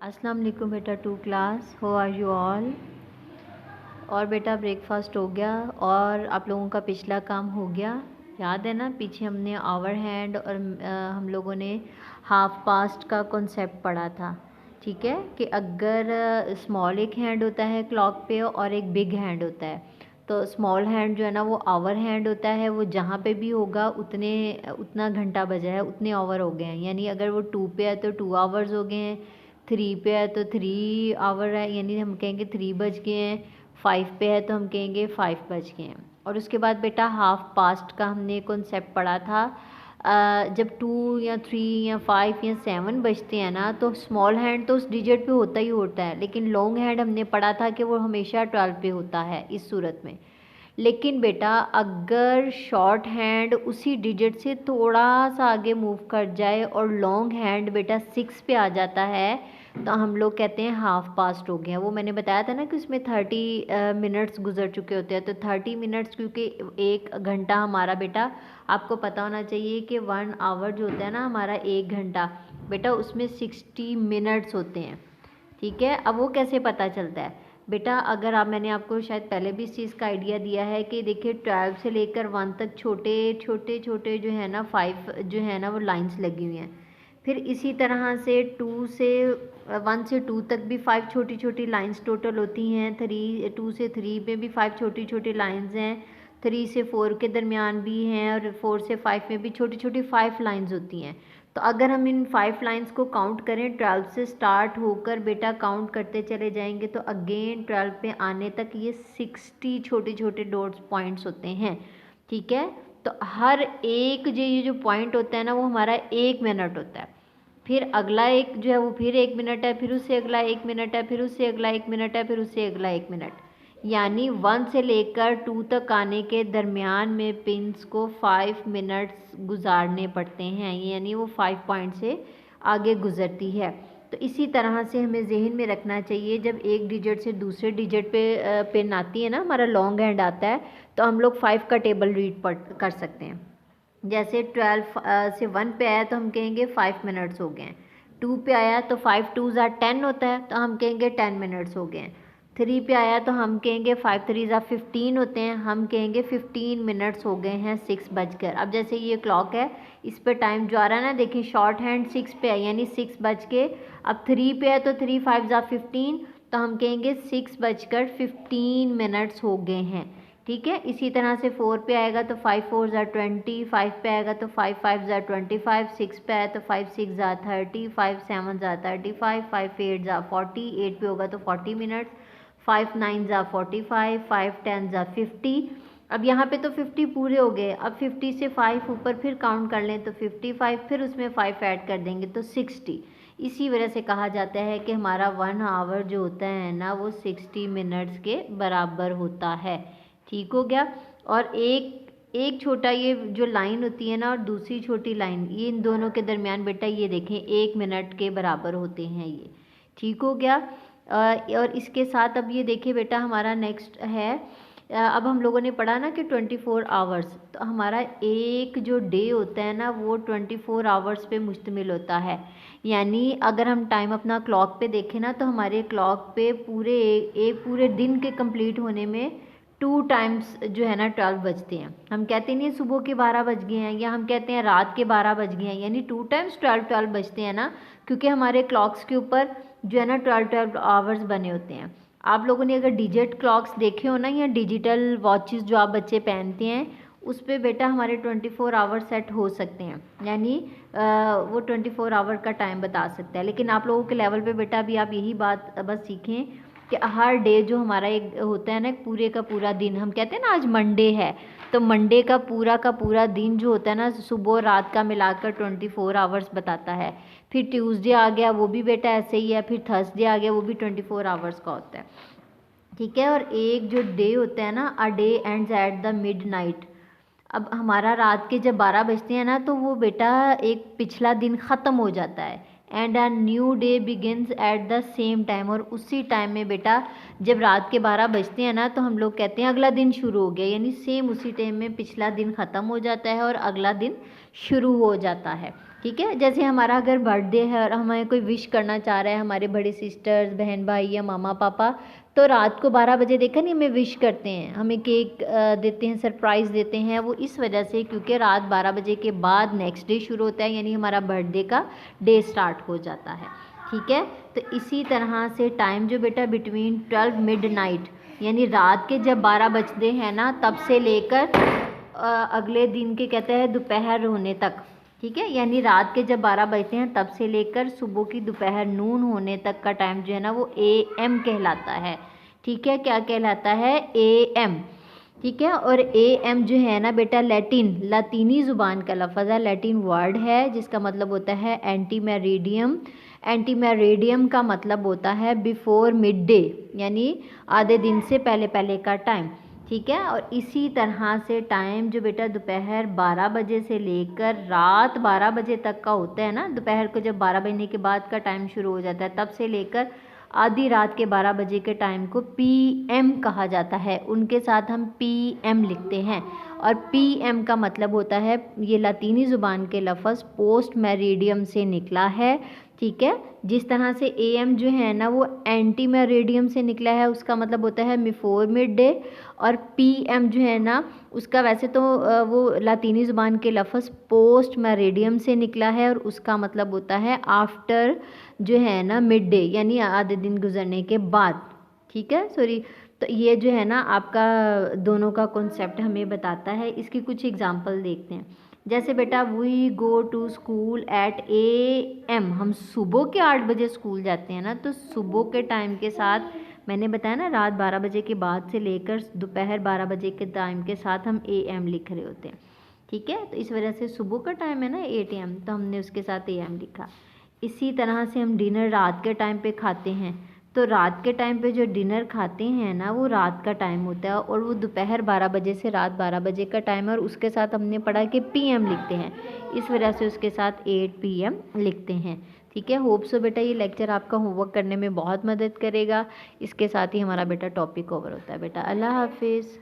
अस्सलाम वालेकुम बेटा to class, how are you all. और बेटा ब्रेकफास्ट हो गया और आप लोगों का पिछला काम हो गया, याद है ना। पीछे हमने आवर हैंड और हम लोगों ने हाफ पास्ट का कॉन्सेप्ट पढ़ा था। ठीक है कि अगर स्मॉल एक हैंड होता है क्लॉक पे और एक बिग हैंड होता है, तो स्मॉल हैंड जो है ना वो आवर हैंड होता है, वो जहाँ पे भी होगा उतना घंटा बजा है, उतने आवर हो गए हैं। यानी अगर वो 2 पे है तो 2 आवर्स हो गए हैं, 3 पे है तो 3 आवर है, यानी हम कहेंगे 3 बज गए हैं। 5 पे है तो हम कहेंगे 5 बज गए हैं। और उसके बाद बेटा हाफ पास्ट का हमने कॉन्सेप्ट पढ़ा था। जब 2 या 3 या 5 या 7 बजते हैं ना, तो स्मॉल हैंड तो उस डिजिट पे होता ही होता है, लेकिन लॉन्ग हैंड हमने पढ़ा था कि वो हमेशा 12 पे होता है इस सूरत में। लेकिन बेटा अगर शॉर्ट हैंड उसी डिजिट से थोड़ा सा आगे मूव कर जाए और लॉन्ग हैंड बेटा 6 पे आ जाता है, तो हम लोग कहते हैं हाफ पास्ट हो गया। वो मैंने बताया था ना कि उसमें 30 मिनट्स गुजर चुके होते हैं। तो 30 मिनट्स, क्योंकि 1 घंटा हमारा बेटा आपको पता होना चाहिए कि 1 आवर जो होता है ना हमारा 1 घंटा, बेटा उसमें 60 मिनट्स होते हैं। ठीक है, अब वो कैसे पता चलता है बेटा। अगर आप, मैंने आपको शायद पहले भी इस चीज़ का आइडिया दिया है कि देखिए 12 से लेकर 1 तक छोटे छोटे छोटे जो है ना 5 जो है ना वो लाइंस लगी हुई हैं। फिर इसी तरह से 1 से 2 तक भी 5 छोटी छोटी लाइंस टोटल होती हैं। 2 से 3 में भी 5 छोटी छोटी लाइंस हैं। 3 से 4 के दरमियान भी हैं और 4 से 5 में भी छोटी छोटी 5 लाइंस होती हैं। तो अगर हम इन 5 लाइंस को काउंट करें, 12 से स्टार्ट होकर बेटा काउंट करते चले जाएंगे, तो अगेन 12 पे आने तक ये 60 छोटे छोटे डॉट्स पॉइंट्स होते हैं। ठीक है, तो हर एक जो ये जो पॉइंट होता है ना वो हमारा 1 मिनट होता है। फिर अगला एक जो है वो फिर 1 मिनट है, फिर उससे अगला 1 मिनट है, फिर उससे अगला 1 मिनट है, फिर उससे अगला 1 मिनट। यानी 1 से लेकर 2 तक आने के दरमियान में पिंस को 5 मिनट्स गुजारने पड़ते हैं, यानी वो 5 पॉइंट से आगे गुजरती है। तो इसी तरह से हमें जहन में रखना चाहिए, जब एक डिजिट से दूसरे डिजिट पे पिन आती है ना, हमारा लॉन्ग हैंड आता है, तो हम लोग 5 का टेबल रीड कर सकते हैं। जैसे 12 से 1 पे आया तो हम कहेंगे 5 मिनट्स हो गए हैं। 2 पे आया तो 5 2 ज़ा 10 होता है, तो हम कहेंगे 10 मिनट्स हो गए हैं। 3 पे आया तो हम कहेंगे 5 3 ज़ा 15 होते हैं, हम कहेंगे 15 मिनट्स हो गए हैं 6 बजकर। अब जैसे ये क्लॉक है, इस पर टाइम जो आ रहा है ना, देखिए शॉर्ट हैंड 6 पे है, यानी 6 बज के। अब 3 पे है तो 3 5 ज़ा 15, तो हम कहेंगे 6 बजकर 15 मिनट्स हो गए हैं। ठीक है, इसी तरह से 4 पे आएगा तो 5 4 ज़ा 20, 5 पे आएगा तो 5 5 ज़ा 25, 6 पे आया तो 5 6 ज़ा 30, 5 7 ज़ा 35, 5 8 ज़ा 40, 8 पे होगा तो 40 मिनट्स, 5 9 ज़ा 45, 5 10 ज़ा 50। अब यहाँ पे तो 50 पूरे हो गए। अब 50 से 5 ऊपर फिर काउंट कर लें तो 55, फिर उसमें 5 ऐड कर देंगे तो 60। इसी वजह से कहा जाता है कि हमारा 1 आवर जो होता है ना वो 60 मिनट्स के बराबर होता है। ठीक हो गया। और एक छोटा ये जो लाइन होती है ना और दूसरी छोटी लाइन, ये इन दोनों के दरमियान बेटा ये देखें 1 मिनट के बराबर होते हैं ये। ठीक हो गया। और इसके साथ अब ये देखिए बेटा हमारा नेक्स्ट है, अब हम लोगों ने पढ़ा ना कि 24 आवर्स, तो हमारा एक जो डे होता है ना वो 24 आवर्स पे मुश्तमिल होता है। यानी अगर हम टाइम अपना क्लॉक पे देखें ना, तो हमारे क्लॉक पे एक पूरे दिन के कंप्लीट होने में 2 टाइम्स जो है ना 12 बजते हैं। हम कहते नहीं सुबह के 12 बज गए हैं, या हम कहते हैं रात के 12 बज गए हैं, यानी 2 टाइम्स 12 बजते हैं ना, क्योंकि हमारे क्लॉक्स के ऊपर जो है ना 12 आवर्स बने होते हैं। आप लोगों ने अगर डिजिट क्लॉक्स देखे हो ना, या डिजिटल वॉचेस जो आप बच्चे पहनते हैं, उस पर बेटा हमारे 24 आवर सेट हो सकते हैं, यानी वो 24 आवर का टाइम बता सकता है। लेकिन आप लोगों के लेवल पे बेटा भी आप यही बात बस सीखें कि हर डे जो हमारा एक होता है ना, पूरे का पूरा दिन, हम कहते हैं ना आज मंडे है, तो मंडे का पूरा दिन जो होता है ना सुबह रात का मिलाकर 24 आवर्स बताता है। फिर ट्यूसडे आ गया, वो भी बेटा ऐसे ही है। फिर थर्सडे आ गया, वो भी 24 आवर्स का होता है। ठीक है, और एक जो डे होता है ना, a day ends at the mid night. अब हमारा रात के जब 12 बजते हैं ना, तो वो बेटा एक पिछला दिन ख़त्म हो जाता है, and a new day begins at the same time. और उसी टाइम में बेटा जब रात के 12 बजते हैं ना, तो हम लोग कहते हैं अगला दिन शुरू हो गया, यानी सेम उसी टाइम में पिछला दिन ख़त्म हो जाता है और अगला दिन शुरू हो जाता है। ठीक है। जैसे हमारा अगर बर्थडे है और हमें कोई विश करना चाह रहा है, हमारे बड़े सिस्टर्स, बहन भाई या मामा पापा, तो रात को 12 बजे देखा नहीं हमें विश करते हैं, हमें केक देते हैं, सरप्राइज़ देते हैं। वो इस वजह से क्योंकि रात 12 बजे के बाद नेक्स्ट डे शुरू होता है, यानी हमारा बर्थडे का डे स्टार्ट हो जाता है। ठीक है। तो इसी तरह से टाइम जो बेटा बिटवीन 12 मिडनाइट, यानी रात के जब 12 बजते हैं ना, तब से लेकर अगले दिन के कहते हैं दोपहर होने तक। ठीक है। यानी रात के जब 12 बजते हैं तब से लेकर सुबह की दोपहर नून होने तक का टाइम जो है ना, वो AM कहलाता है। ठीक है। क्या कहलाता है? AM। ठीक है। और AM जो है ना बेटा, लातीनी ज़ुबान का लफ्ज़ है, लैटिन वर्ड है, जिसका मतलब होता है एंटी मेरिडियम। एंटी मेरिडियम का मतलब होता है बिफोर मिड डे, यानी आधे दिन से पहले पहले का टाइम। ठीक है। और इसी तरह से टाइम जो बेटा दोपहर 12 बजे से लेकर रात 12 बजे तक का होता है ना, दोपहर को जब 12 बजने के बाद का टाइम शुरू हो जाता है, तब से लेकर आधी रात के 12 बजे के टाइम को PM कहा जाता है। उनके साथ हम PM लिखते हैं। और PM का मतलब होता है, ये लातीनी ज़ुबान के लफ्ज़ पोस्ट मेरिडियम से निकला है। ठीक है। जिस तरह से AM जो है ना, वो एंटी मेरिडियम से निकला है, उसका मतलब होता है बिफोर मिड डे। और PM जो है ना, उसका वैसे तो वो लातीनी ज़ुबान के लफ्ज़ पोस्ट मेरिडियम से निकला है, और उसका मतलब होता है आफ्टर जो है ना मिड डे, यानी आधे दिन गुजरने के बाद। ठीक है। सॉरी। तो ये जो है ना आपका दोनों का कॉन्सेप्ट हमें बताता है। इसकी कुछ एग्जांपल देखते हैं। जैसे बेटा we go to school at AM, हम सुबह के 8 बजे स्कूल जाते हैं ना, तो सुबह के टाइम के साथ मैंने बताया ना, रात 12 बजे के बाद से लेकर दोपहर 12 बजे के टाइम के साथ हम AM लिख रहे होते हैं। ठीक है। तो इस वजह से सुबह का टाइम है ना 8 AM, तो हमने उसके साथ AM लिखा। इसी तरह से हम डिनर रात के टाइम पे खाते हैं, तो रात के टाइम पे जो डिनर खाते हैं ना, वो रात का टाइम होता है, और वो दोपहर 12 बजे से रात 12 बजे का टाइम है, और उसके साथ हमने पढ़ा कि PM लिखते हैं, इस वजह से उसके साथ 8 PM लिखते हैं। ठीक है। होप सो बेटा ये लेक्चर आपका होमवर्क करने में बहुत मदद करेगा। इसके साथ ही हमारा बेटा टॉपिक ओवर होता है बेटा। अल्लाह हाफिज़।